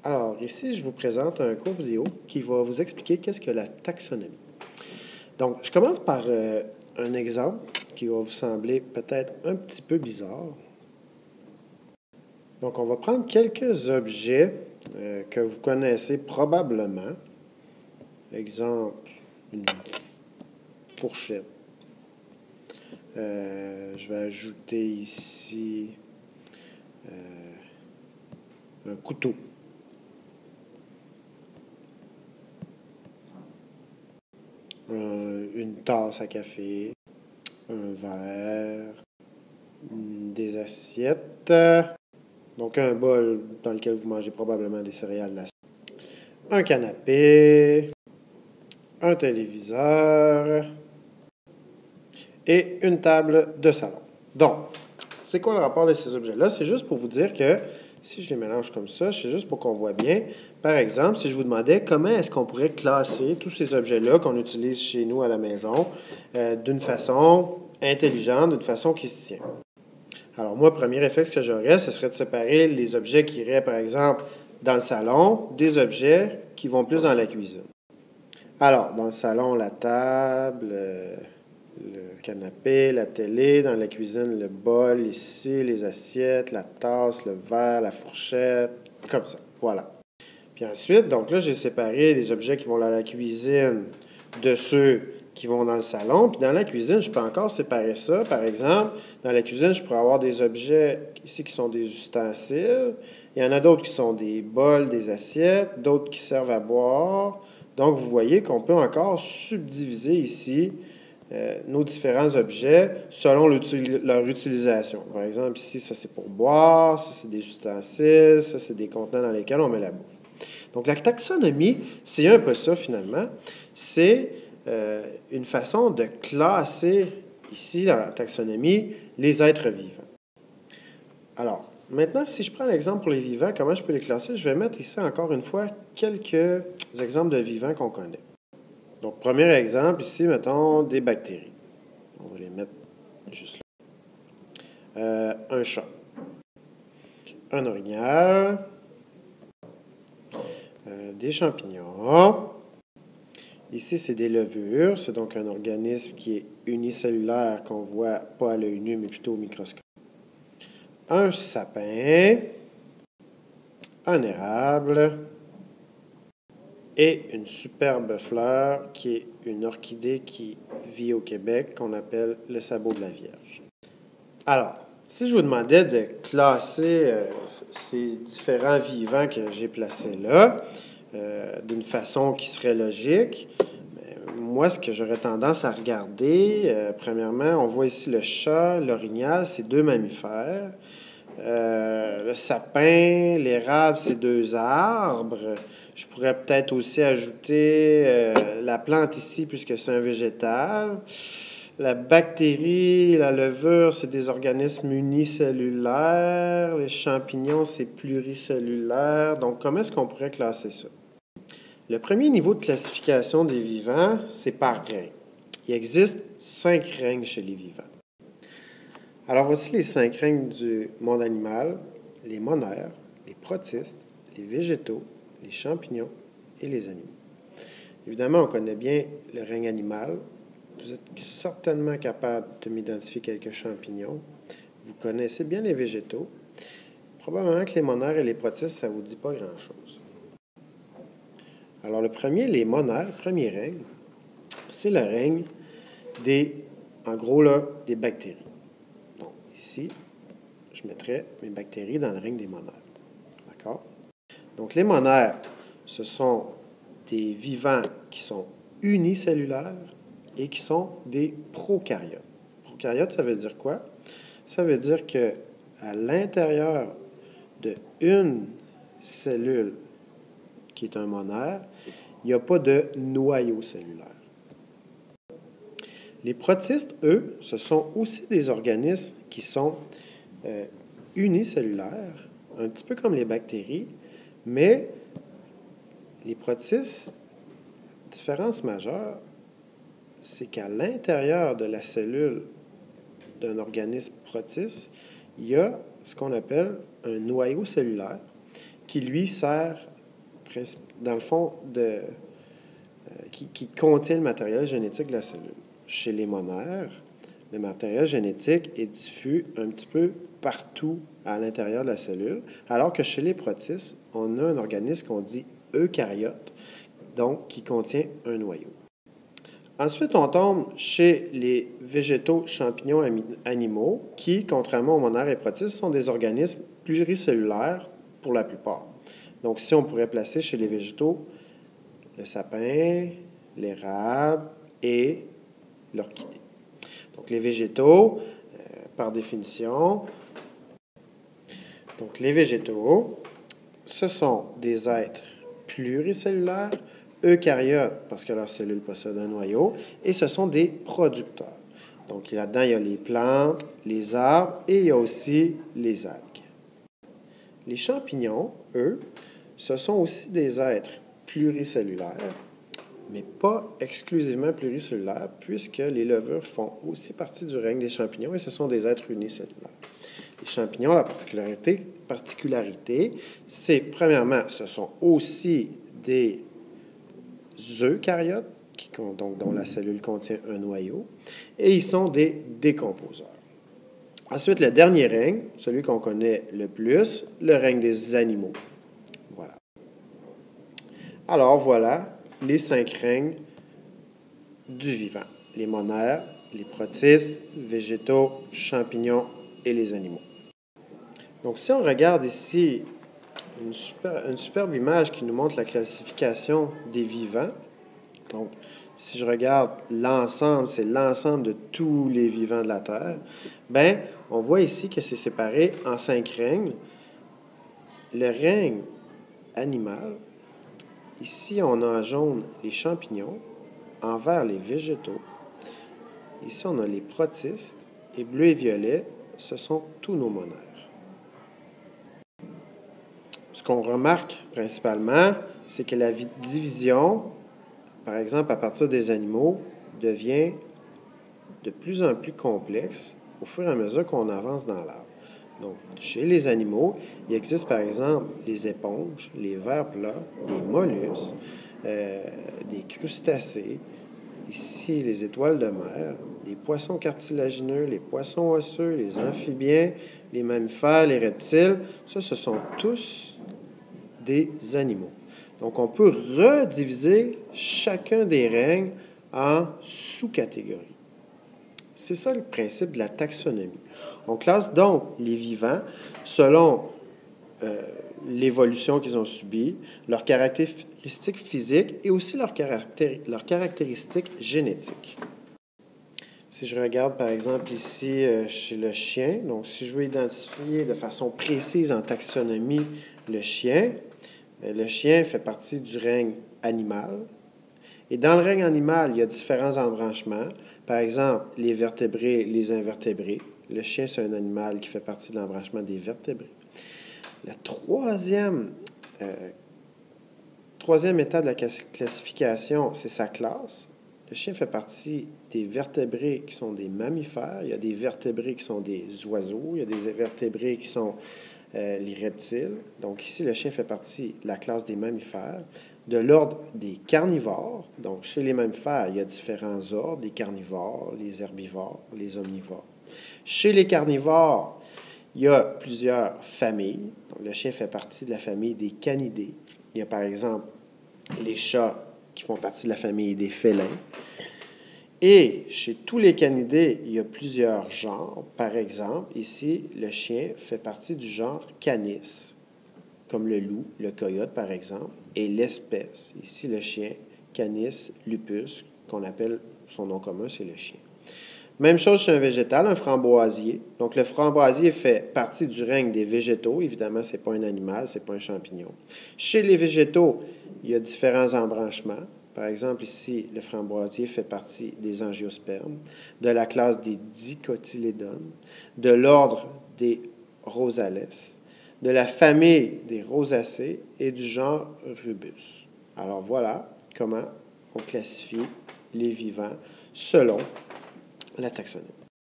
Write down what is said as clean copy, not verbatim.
Alors, ici, je vous présente un cours vidéo qui va vous expliquer qu'est-ce que la taxonomie. Donc, je commence par un exemple qui va vous sembler peut-être un petit peu bizarre. Donc, on va prendre quelques objets que vous connaissez probablement. Exemple, une fourchette. Je vais ajouter ici un couteau. Une tasse à café, un verre, des assiettes, donc un bol dans lequel vous mangez probablement des céréales, un canapé, un téléviseur et une table de salon. Donc, c'est quoi le rapport de ces objets-là? C'est juste pour vous dire que si je les mélange comme ça, c'est juste pour qu'on voit bien. Par exemple, si je vous demandais comment est-ce qu'on pourrait classer tous ces objets-là qu'on utilise chez nous à la maison d'une façon intelligente, d'une façon qui se tient. Alors moi, premier réflexe que j'aurais, ce serait de séparer les objets qui iraient, par exemple, dans le salon, des objets qui vont plus dans la cuisine. Alors, dans le salon, la table, le canapé, la télé, dans la cuisine, le bol, ici, les assiettes, la tasse, le verre, la fourchette, comme ça. Voilà. Puis ensuite, donc là, j'ai séparé les objets qui vont dans la cuisine de ceux qui vont dans le salon. Puis dans la cuisine, je peux encore séparer ça. Par exemple, dans la cuisine, je pourrais avoir des objets ici qui sont des ustensiles. Il y en a d'autres qui sont des bols, des assiettes, d'autres qui servent à boire. Donc, vous voyez qu'on peut encore subdiviser ici nos différents objets selon leur utilisation. Par exemple, ici, ça c'est pour boire, ça c'est des ustensiles, ça c'est des contenants dans lesquels on met la bouffe. Donc, la taxonomie, c'est un peu ça finalement. C'est une façon de classer ici, dans la taxonomie, les êtres vivants. Alors, maintenant, si je prends l'exemple pour les vivants, comment je peux les classer? Je vais mettre ici encore une fois quelques exemples de vivants qu'on connaît. Donc, premier exemple, ici, mettons des bactéries. On va les mettre juste là. Un chat. Un orignal. Des champignons. Ici, c'est des levures. C'est donc un organisme qui est unicellulaire, qu'on voit pas à l'œil nu, mais plutôt au microscope. Un sapin. Un érable. Et une superbe fleur qui est une orchidée qui vit au Québec, qu'on appelle le sabot de la Vierge. Alors, si je vous demandais de classer ces différents vivants que j'ai placés là, d'une façon qui serait logique, moi, ce que j'aurais tendance à regarder, premièrement, on voit ici le chat, l'orignal, c'est deux mammifères. Le sapin, l'érable, c'est deux arbres. Je pourrais peut-être aussi ajouter la plante ici, puisque c'est un végétal. La bactérie, la levure, c'est des organismes unicellulaires. Les champignons, c'est pluricellulaire. Donc, comment est-ce qu'on pourrait classer ça? Le premier niveau de classification des vivants, c'est par règne. Il existe 5 règnes chez les vivants. Alors, voici les 5 règnes du monde animal, les monères, les protistes, les végétaux, les champignons et les animaux. Évidemment, on connaît bien le règne animal. Vous êtes certainement capable de m'identifier quelques champignons. Vous connaissez bien les végétaux. Probablement que les monères et les protistes, ça ne vous dit pas grand-chose. Alors, le premier, les monères, premier règne, c'est le règne en gros, là, des bactéries. Donc, ici, je mettrais mes bactéries dans le règne des monères. D'accord? Donc, les monères, ce sont des vivants qui sont unicellulaires et qui sont des prokaryotes. Prokaryotes, ça veut dire quoi? Ça veut dire que à l'intérieur d'une cellule qui est un monère, il n'y a pas de noyau cellulaire. Les protistes, eux, ce sont aussi des organismes qui sont unicellulaires, un petit peu comme les bactéries, mais les protistes, différence majeure, c'est qu'à l'intérieur de la cellule d'un organisme protiste, il y a ce qu'on appelle un noyau cellulaire qui, lui, sert dans le fond, qui contient le matériel génétique de la cellule. Chez les monaires, le matériel génétique est diffus un petit peu partout à l'intérieur de la cellule, alors que chez les protistes, on a un organisme qu'on dit eucaryote, donc qui contient un noyau. Ensuite, on tombe chez les végétaux champignons animaux qui, contrairement aux monaires et protistes, sont des organismes pluricellulaires pour la plupart. Donc, ici, on pourrait placer chez les végétaux le sapin, l'érable et l'orchidée. Donc, les végétaux, par définition, ce sont des êtres pluricellulaires, eucaryotes, parce que leurs cellules possèdent un noyau, et ce sont des producteurs. Donc, là-dedans, il y a les plantes, les arbres, et il y a aussi les algues. Les champignons, eux, ce sont aussi des êtres pluricellulaires, mais pas exclusivement pluricellulaires, puisque les levures font aussi partie du règne des champignons, et ce sont des êtres unicellulaires. Les champignons, la particularité, c'est, premièrement, ce sont aussi des eucaryotes, dont la cellule contient un noyau, et ils sont des décomposeurs. Ensuite, le dernier règne, celui qu'on connaît le plus, le règne des animaux. Voilà. Alors, voilà les 5 règnes du vivant. Les monaires, les protistes, végétaux, champignons et les animaux. Donc, si on regarde ici une superbe image qui nous montre la classification des vivants. Donc, si je regarde l'ensemble, c'est l'ensemble de tous les vivants de la Terre, bien, on voit ici que c'est séparé en 5 règnes. Le règne animal, ici, on a en jaune les champignons, en vert les végétaux. Ici, on a les protistes, et bleu et violet, ce sont tous nos monaires. Ce qu'on remarque principalement, c'est que la division, par exemple, à partir des animaux, devient de plus en plus complexe au fur et à mesure qu'on avance dans l'arbre. Donc, chez les animaux, il existe par exemple les éponges, les vers plats, des mollusques, des crustacés, ici les étoiles de mer, les poissons cartilagineux, les poissons osseux, les amphibiens, les mammifères, les reptiles. Ça, ce sont tous des animaux. Donc, on peut rediviser chacun des règnes en sous-catégories. C'est ça le principe de la taxonomie. On classe donc les vivants selon l'évolution qu'ils ont subie, leurs caractéristiques physiques et aussi leurs caractéristiques génétiques. Si je regarde par exemple ici chez le chien, donc si je veux identifier de façon précise en taxonomie le chien fait partie du règne animal. Et dans le règne animal, il y a différents embranchements. Par exemple, les vertébrés, les invertébrés. Le chien, c'est un animal qui fait partie de l'embranchement des vertébrés. La troisième étape de la classification, c'est sa classe. Le chien fait partie des vertébrés qui sont des mammifères. Il y a des vertébrés qui sont des oiseaux. Il y a des vertébrés qui sont les reptiles. Donc ici, le chien fait partie de la classe des mammifères. De l'ordre des carnivores. Donc, chez les mammifères, il y a différents ordres, les carnivores, les herbivores, les omnivores. Chez les carnivores, il y a plusieurs familles. Donc, le chien fait partie de la famille des canidés. Il y a par exemple les chats qui font partie de la famille des félins. Et chez tous les canidés, il y a plusieurs genres. Par exemple, ici, le chien fait partie du genre Canis, comme le loup, le coyote par exemple, et l'espèce, ici le chien, Canis lupus, qu'on appelle, son nom commun, c'est le chien. Même chose chez un végétal, un framboisier. Donc le framboisier fait partie du règne des végétaux, évidemment, ce n'est pas un animal, ce n'est pas un champignon. Chez les végétaux, il y a différents embranchements. Par exemple, ici, le framboisier fait partie des angiospermes, de la classe des dicotylédones, de l'ordre des rosales, de la famille des rosacées et du genre Rubus. Alors voilà comment on classifie les vivants selon la taxonomie.